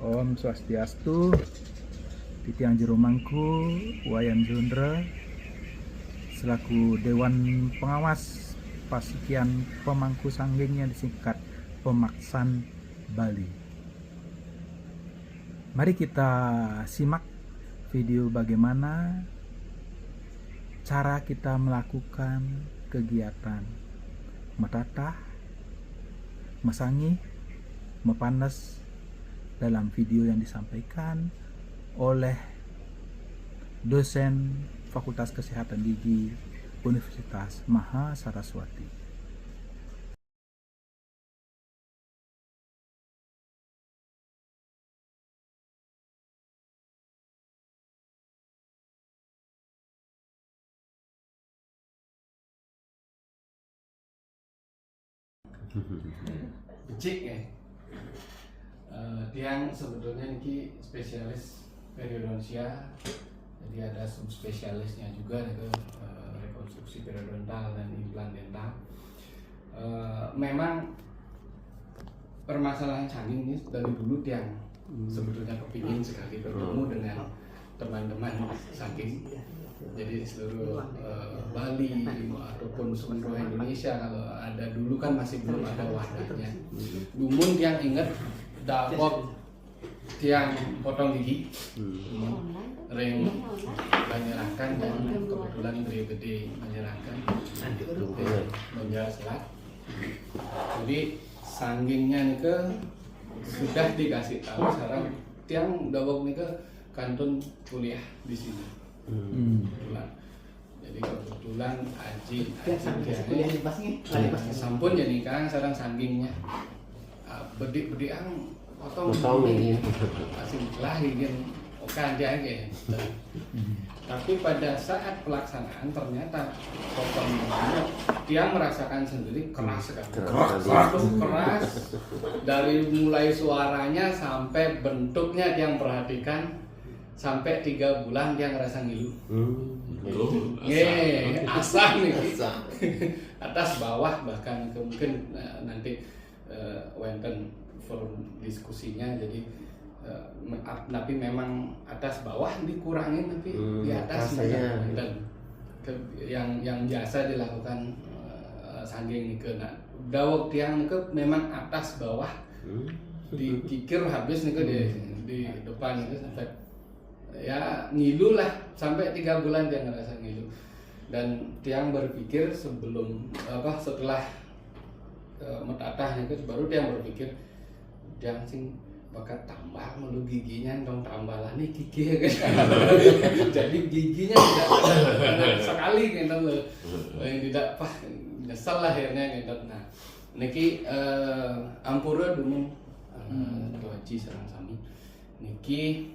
Om Swastiastu, Titiang Jero Mangku, Wayan Zundra, selaku Dewan Pengawas Pasikian Pemangku Sangging yang disingkat Pemaksan Bali. Mari kita simak video bagaimana cara kita melakukan kegiatan metatah, mesangi, mepanas dalam video yang disampaikan oleh dosen Fakultas Kesehatan Gigi Universitas Maha Saraswati. Becik ya. Tiang sebetulnya ini spesialis periodontia, jadi ada subspesialisnya juga yaitu rekonstruksi periodontal dan implan dental. Memang permasalahan sangging ini dari dulu Tiang sebetulnya kepingin sekali bertemu dengan teman-teman sangging. Jadi seluruh Bali ataupun seluruh Indonesia, kalau ada dulu kan masih belum ada wadahnya. Dumun Tiang ingat dapot Tiang potong gigi, ring menyerahkan dan kebetulan dari gede menyerahkan menjual selat. Jadi sanggingnya nih ke sudah dikasih tahu sekarang Tiang dawok nih ke kantun kuliah di sini. Jadi kebetulan Aji sampun jadi kan sekarang sanggingnya bedik ang potong ini masih ingin okan dia gitu. Tapi pada saat pelaksanaan ternyata potong dia merasakan sendiri keras sekali, keras dari mulai suaranya sampai bentuknya dia perhatikan. Sampai 3 bulan dia ngerasa ngilu. Asal nih. Atas bawah bahkan mungkin nanti wenten forum diskusinya. Jadi tapi memang atas bawah dikurangin, tapi di atas dan yang biasa dilakukan sangging nih nah dawok tiang nih memang atas bawah dikikir habis nih di depan itu sampai ya ngilu lah sampai 3 bulan dia ngerasa ngilu. Dan Tiang berpikir sebelum setelah metatah itu baru Tiang berpikir Tiang sing bakat tambah melu giginya dong tambah lah nih gigi kan. Jadi giginya tidak sekali gitu loh. Tidak nyesel lah akhirnya gitu. Nah niki ampura dulu doaji sareng sami niki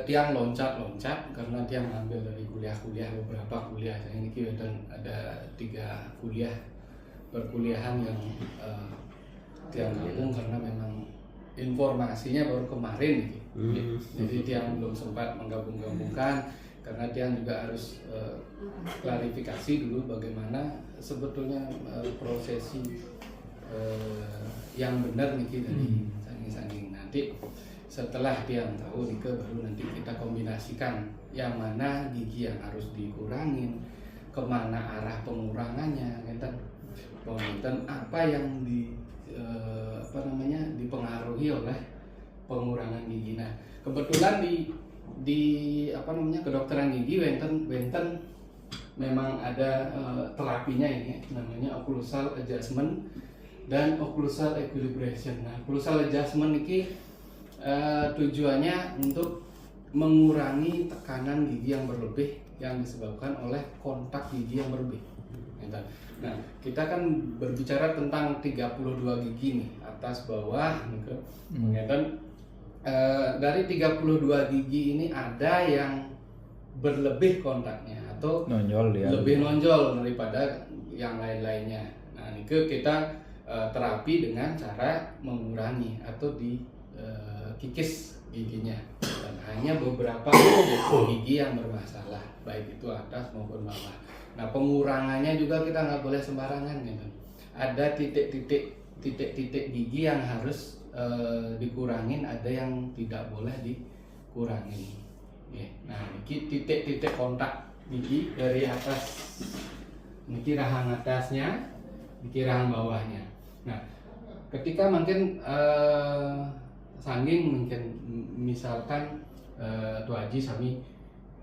Tiang loncat karena Tiang ngambil dari kuliah beberapa kuliah. Ini kita ada 3 kuliah perkuliahan yang Tiang gabung karena memang informasinya baru kemarin gitu. Jadi Tiang belum sempat menggabungkan karena Tiang juga harus klarifikasi dulu bagaimana sebetulnya prosesi yang benar nih dari sangging nanti. Setelah Tiang tahu nih baru nanti kita kombinasikan yang mana gigi yang harus dikurangin, kemana arah pengurangannya, dan apa yang dipengaruhi oleh pengurangan gigi. Nah kebetulan di kedokteran gigi wenten memang ada terapinya ini namanya occlusal adjustment dan occlusal equilibration. Nah occlusal adjustment ini tujuannya untuk mengurangi tekanan gigi yang berlebih yang disebabkan oleh kontak gigi yang berlebih. Nah, kita kan berbicara tentang 32 gigi nih, atas bawah gitu. Dari 32 gigi ini ada yang berlebih kontaknya atau lebih nonjol daripada yang lain-lainnya. Nah, ini kita terapi dengan cara mengurangi atau kikis giginya, dan hanya beberapa gigi yang bermasalah baik itu atas maupun bawah. Nah pengurangannya juga kita nggak boleh sembarangan gitu. Ada titik-titik gigi yang harus dikurangin, ada yang tidak boleh dikurangin. Ya. Nah, ini titik-titik kontak gigi dari atas, ini rahang atasnya, ini rahang bawahnya. Nah, ketika mungkin sanging mungkin misalkan Tuh Haji sami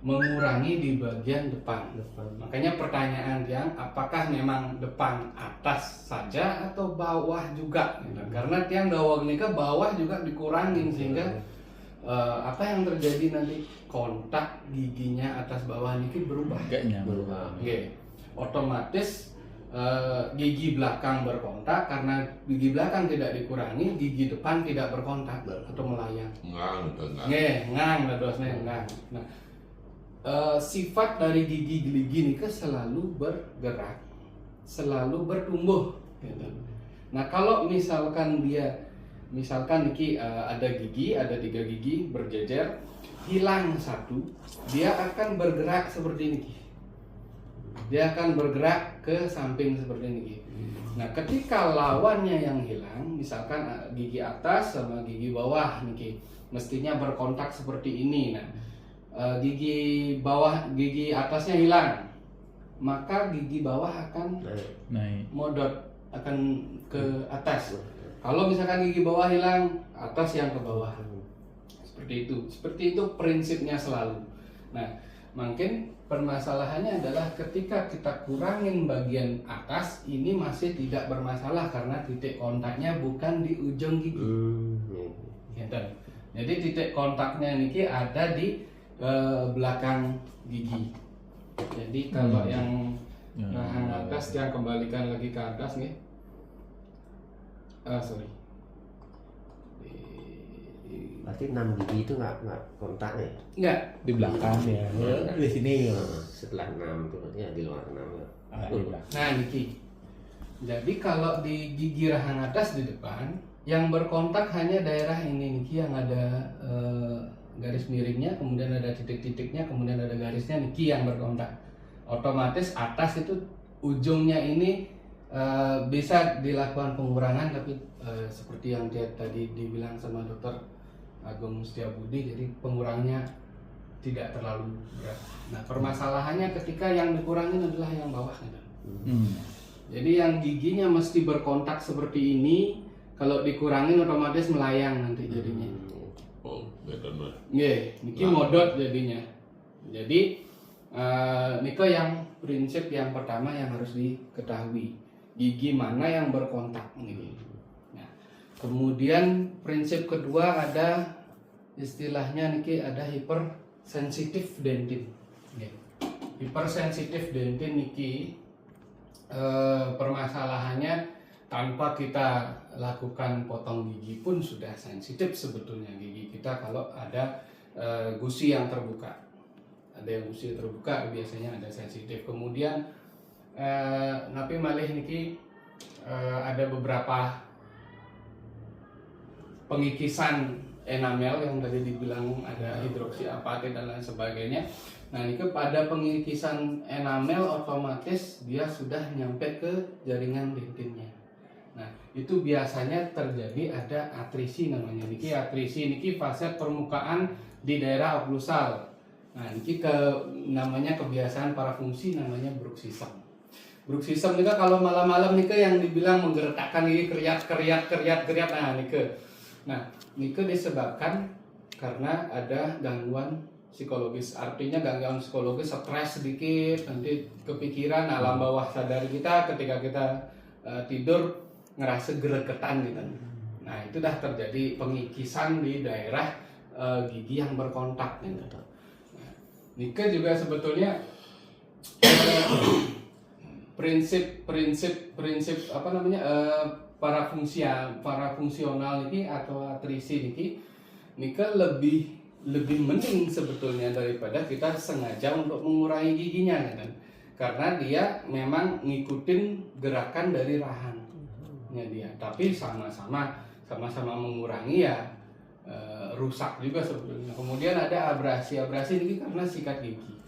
mengurangi di bagian depan. Makanya pertanyaan yang apakah memang depan atas saja atau bawah juga? Karena tiang dawang ini ke bawah juga dikurangin sehingga apa yang terjadi nanti kontak giginya atas bawah ini berubah. Oke. Otomatis gigi belakang berkontak, karena gigi belakang tidak dikurangi, gigi depan tidak berkontak atau melayang. Ngang, ngang. Nah, sifat dari gigi ini ke selalu bergerak, selalu bertumbuh. Gitu. Nah, kalau misalkan niki ada 3 gigi berjejer, hilang satu, dia akan bergerak seperti ini. Dia akan bergerak ke samping seperti ini. Nah, ketika lawannya yang hilang, misalkan gigi atas sama gigi bawah niki, mestinya berkontak seperti ini. Nah, gigi atasnya hilang, maka gigi bawah akan naik, modot, akan ke atas. Kalau misalkan gigi bawah hilang, atas yang ke bawah. Seperti itu prinsipnya selalu. Nah, mungkin permasalahannya adalah ketika kita kurangin bagian atas, ini masih tidak bermasalah karena titik kontaknya bukan di ujung gigi. Gitu. Jadi titik kontaknya niki ada di belakang gigi. Jadi kalau yang rahang atas, yang kembalikan lagi ke atas nih. Berarti 6 gigi itu nggak kontak ya? Enggak. di belakang ya, di sini. Setelah 6 itu berarti ya di luar 6 ya. Nah, niki. Jadi kalau di gigi rahang atas di depan, yang berkontak hanya daerah ini niki, yang ada garis miringnya, kemudian ada titik-titiknya, kemudian ada garisnya, niki yang berkontak. Otomatis atas itu ujungnya ini bisa dilakukan pengurangan, tapi seperti yang dia tadi dibilang sama Dokter Agung Setiabudi, jadi pengurangannya tidak terlalu berat. Nah, permasalahannya ketika yang dikurangin adalah yang bawah. Jadi yang giginya mesti berkontak seperti ini, kalau dikurangin otomatis melayang nanti jadinya. Niki modot jadinya. Jadi niko yang prinsip yang pertama yang harus diketahui, gigi mana yang berkontak ini. Nah, kemudian prinsip kedua ada istilahnya niki ada hypersensitive dentin. Hypersensitive dentin niki permasalahannya tanpa kita lakukan potong gigi pun sudah sensitif sebetulnya gigi kita kalau ada gusi yang terbuka. Ada yang gusi terbuka biasanya ada sensitif. Kemudian napi malih niki ada beberapa pengikisan enamel yang tadi dibilang ada hidroksi apatit dan lain sebagainya. Nah, ini pada pengikisan enamel otomatis dia sudah nyampe ke jaringan dentinnya. Nah, itu biasanya terjadi ada atrisi namanya. Niki atrisi niki fase permukaan di daerah oklusal. Nah, niki namanya kebiasaan para fungsi namanya bruxism. Bruxism nika kalau malam-malam nika yang dibilang menggeretakkan ini kriat. Nah, nika disebabkan karena ada gangguan psikologis. Artinya gangguan psikologis, stres sedikit, nanti kepikiran alam bawah sadar kita ketika kita tidur ngerasa gregetan gitu. Nah, itu dah terjadi pengikisan di daerah gigi yang berkontak gitu. Nah, Nike juga sebetulnya prinsip apa namanya para fungsional ini atau atrisi Nike lebih mending sebetulnya daripada kita sengaja untuk mengurangi giginya kan. Karena dia memang ngikutin gerakan dari rahang. Dia, tapi sama-sama mengurangi ya rusak juga sebetulnya. Kemudian ada abrasi ini karena sikat gigi.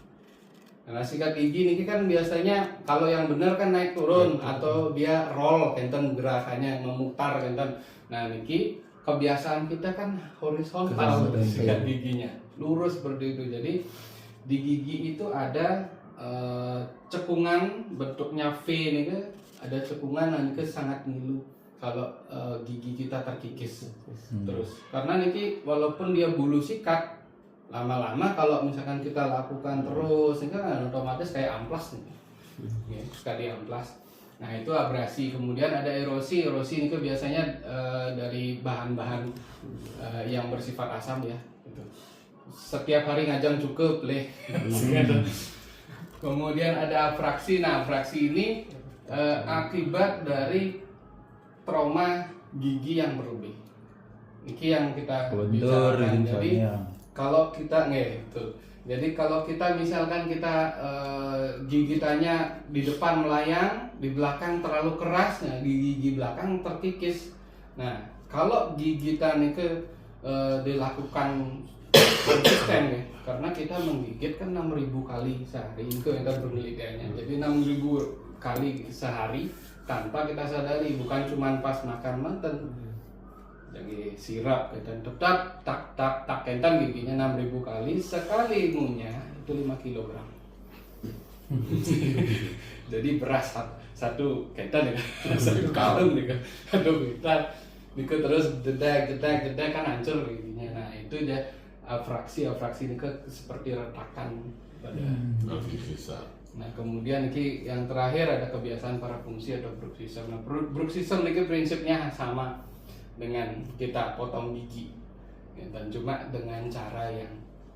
Karena sikat gigi ini kan biasanya kalau yang benar kan naik turun atau dia roll enten gerakannya memutar enten. Nah niki kebiasaan kita kan horizontal Horizontal. giginya, lurus seperti itu. Jadi di gigi itu ada cekungan bentuknya V nih ke, ada cekungan yang ke sangat ngilu kalau gigi kita terkikis terus. Karena niki walaupun dia bulu sikat, lama-lama kalau misalkan kita lakukan terus, ini kan otomatis kayak amplas nih, ya, sekali amplas. Nah itu abrasi. Kemudian ada erosi. Erosi ini kan biasanya dari bahan-bahan yang bersifat asam ya. Gitu. Setiap hari ngajang cukup leh. Kemudian ada afraksi. Nah afraksi ini akibat dari trauma gigi yang berlebih. Ini yang kita Bentur bicarakan. Jadi soalnya. kalau kita gitu. Jadi kalau kita misalkan kita gigitannya di depan melayang, di belakang terlalu keras, nah di gigi belakang terkikis. Nah kalau gigitan itu dilakukan konsisten ya, karena kita menggigit kan 6.000 kali sehari, itu yang penelitiannya. Jadi 6.000 kali sehari tanpa kita sadari, bukan cuma pas makan manten. Jadi sirap dan tetap tak kentan giginya 6.000 kali, sekali ngunyah itu 5 kg. Jadi beras satu kentan ya, satu kalung nih kan, kita terus dedak kan hancur giginya. Nah itu dia afraksi ini ke seperti retakan pada gigi. Nah kemudian ini yang terakhir ada kebiasaan parafungsi atau bruxism. Nah bruxism ini prinsipnya sama dengan kita potong gigi ya, dan cuma dengan cara yang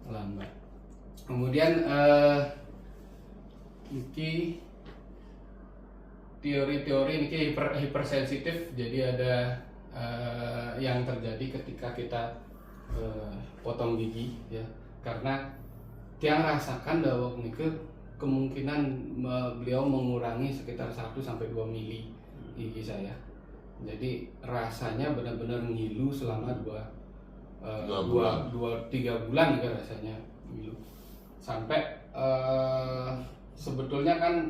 lambat. Kemudian ini teori-teori ini hipersensitif. Jadi ada yang terjadi ketika kita potong gigi ya, karena tiang rasakan bahwa ini kemungkinan beliau mengurangi sekitar 1-2 mili gigi saya. Jadi rasanya benar-benar ngilu selama 2-3 bulan juga rasanya ngilu. Sampai sebetulnya kan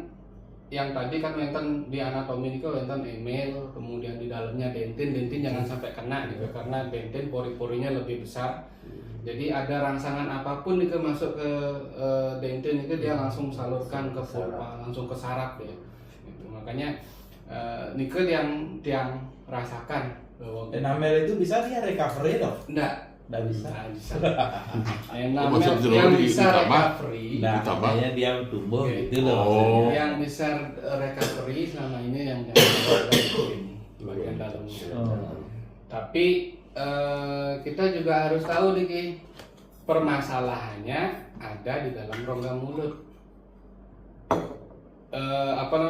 yang tadi kan wonten di anatomi itu wonten email, kemudian di dalamnya dentin jangan sampai kena gitu, karena dentin pori-porinya lebih besar. Jadi ada rangsangan apapun itu masuk ke dentin itu dia langsung salurkan ke pulpa, langsung ke saraf ya. Gitu. Makanya Nike yang rasakan bahwa enamel itu bisa dia recovery dong? enggak bisa. Enamel maksud yang jeruk bisa ditambah? recovery, Nah, Ditambah. makanya dia tumbuh Oke. gitu loh Oh. maksudnya. yang bisa recovery selama ini yang di bagian dalamnya. Oh. Tapi kita juga harus tahu nih permasalahannya ada di dalam rongga mulut.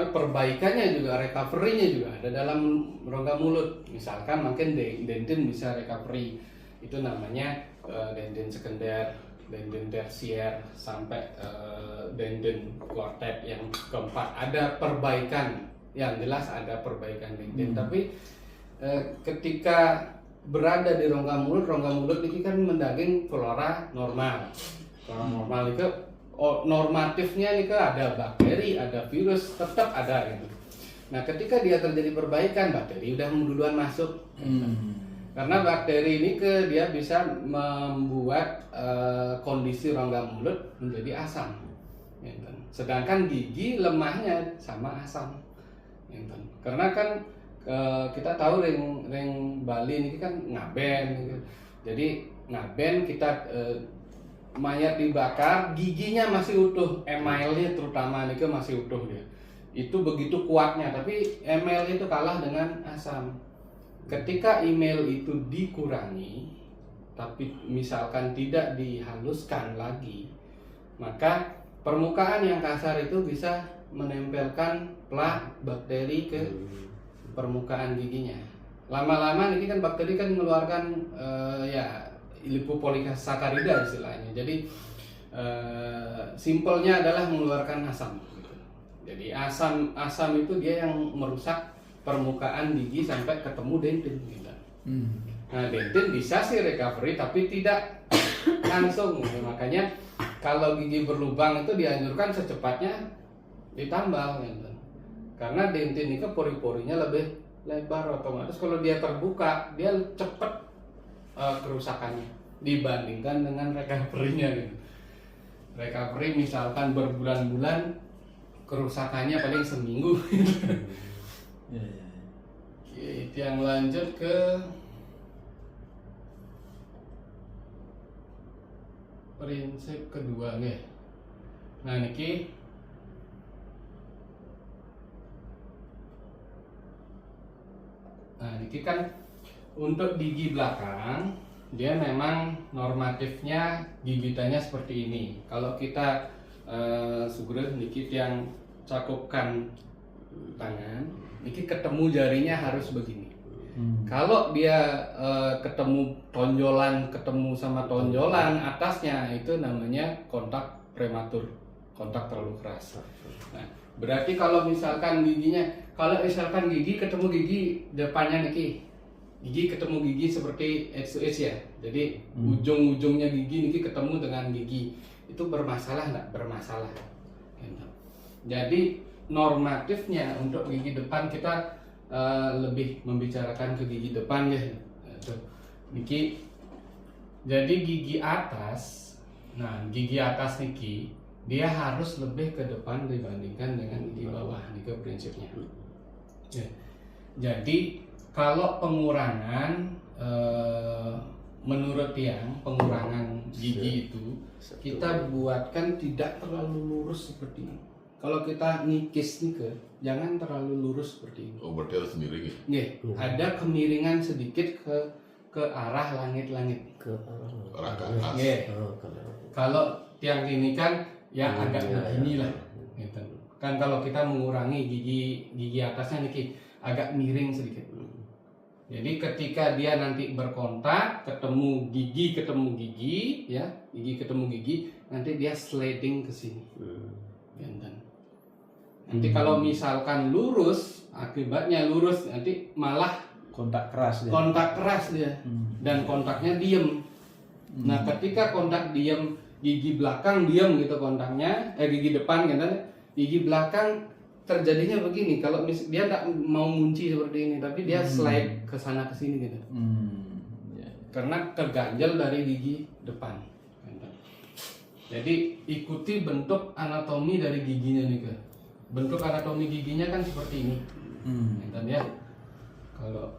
Perbaikannya juga, recovery-nya juga ada dalam rongga mulut. Misalkan mungkin dentin bisa recovery, itu namanya dentin sekunder, dentin tersier, sampai dentin quartet yang keempat. Ada perbaikan, yang jelas ada perbaikan dentin. Tapi ketika berada di rongga mulut ini kan mendaging flora normal. Flora normal itu normatifnya ini kan ada bakteri, ada virus, tetap ada gitu. Nah ketika dia terjadi perbaikan, bakteri udah duluan masuk. Karena bakteri ini dia bisa membuat kondisi rongga mulut menjadi asam. Gitu. Sedangkan gigi lemahnya sama asam. Gitu. Karena kan kita tahu ring Bali ini kan ngaben gitu. Jadi ngaben kita mayat dibakar, giginya masih utuh, emailnya terutama ini masih utuh dia. Itu begitu kuatnya, tapi email itu kalah dengan asam. Ketika email itu dikurangi, tapi misalkan tidak dihaluskan lagi, maka permukaan yang kasar itu bisa menempelkan plak bakteri ke permukaan giginya. Lama-lama ini kan bakteri kan mengeluarkan lipopolisakarida istilahnya. Jadi simpelnya adalah mengeluarkan asam. Gitu. Jadi asam itu dia yang merusak permukaan gigi sampai ketemu dentin. Gitu. Nah dentin bisa sih recovery tapi tidak langsung. Gitu. Makanya kalau gigi berlubang itu dianjurkan secepatnya ditambal. Gitu. Karena dentin itu pori-porinya lebih lebar, otomatis kalau dia terbuka dia cepet kerusakannya dibandingkan dengan recovery-nya gitu. Recovery misalkan berbulan-bulan, kerusakannya paling seminggu. Ya, ya. Oke, yang lanjut ke prinsip kedua nih. Nah niki kan untuk gigi belakang dia memang normatifnya gigitannya seperti ini. Kalau kita sugeng dikit yang cakupkan tangan, niki ketemu jarinya harus begini. Kalau dia ketemu tonjolan, ketemu sama tonjolan atasnya, itu namanya kontak prematur, kontak terlalu keras. Nah, berarti kalau misalkan gigi ketemu gigi depannya niki, gigi ketemu gigi seperti edge to edge ya. Jadi ujung-ujungnya gigi niki ketemu dengan gigi, itu bermasalah nggak? Bermasalah. Jadi normatifnya untuk gigi depan kita lebih membicarakan ke gigi depan ya. Niki. Jadi gigi atas, nah gigi atas niki dia harus lebih ke depan dibandingkan dengan gigi bawah. Niki prinsipnya. Ya. Jadi kalau pengurangan menurut yang pengurangan gigi itu kita buatkan tidak terlalu lurus seperti ini. Kalau kita ngikis nih jangan terlalu lurus seperti ini. Oh, berarti harus miring ya? Nggih, ada kemiringan sedikit ke arah langit-langit. Ke Arah ke atas. Nggih. Kalau tiang ini kan ya agak ya, begini ya. lah. Gitu. Kan kalau kita mengurangi gigi atasnya nih agak miring sedikit. Jadi ketika dia nanti berkontak, ketemu gigi, ya, gigi ketemu gigi, nanti dia sliding ke sini. Gitu. Nanti kalau misalkan lurus, akibatnya lurus, nanti malah Kontak keras dia. kontak keras dia dan kontaknya diem. Nah, ketika kontak diem, gigi belakang diem gitu kontaknya, gigi depan gitu, gigi belakang terjadinya begini. Kalau dia nggak mau munci seperti ini, tapi dia slide ke sana ke sini gitu. Ya. Karena terganjal dari gigi depan. Jadi ikuti bentuk anatomi dari giginya nih. Bentuk anatomi giginya kan seperti ini. Ya. Kalau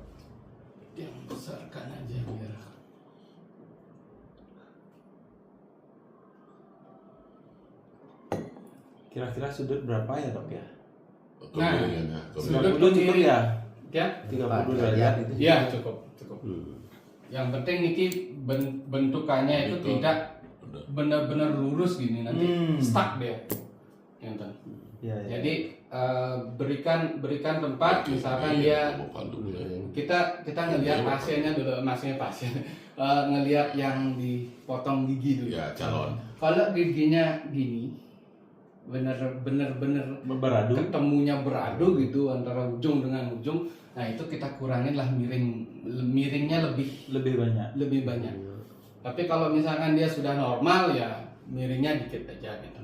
yang besarkan aja biar. Kira-kira sudut berapa ya dok ya? Kemiringannya. Sudut 90 cukup kemiring. ya? Ya, 30 derajat itu. ya cukup. Yang penting niki bentukannya itu tidak benar-benar lurus gini, nanti stuck dia. Ya, ya. Jadi berikan tempat, misalkan dia kita ngelihat pasiennya dulu, pasien ngelihat yang dipotong gigi dulu. Ya, calon. Kalau giginya gini, bener-bener Beradu. ketemunya beradu gitu antara ujung dengan ujung, nah itu kita kurangin lah miringnya Lebih banyak. Tapi kalau misalkan dia sudah normal ya miringnya dikit aja gitu.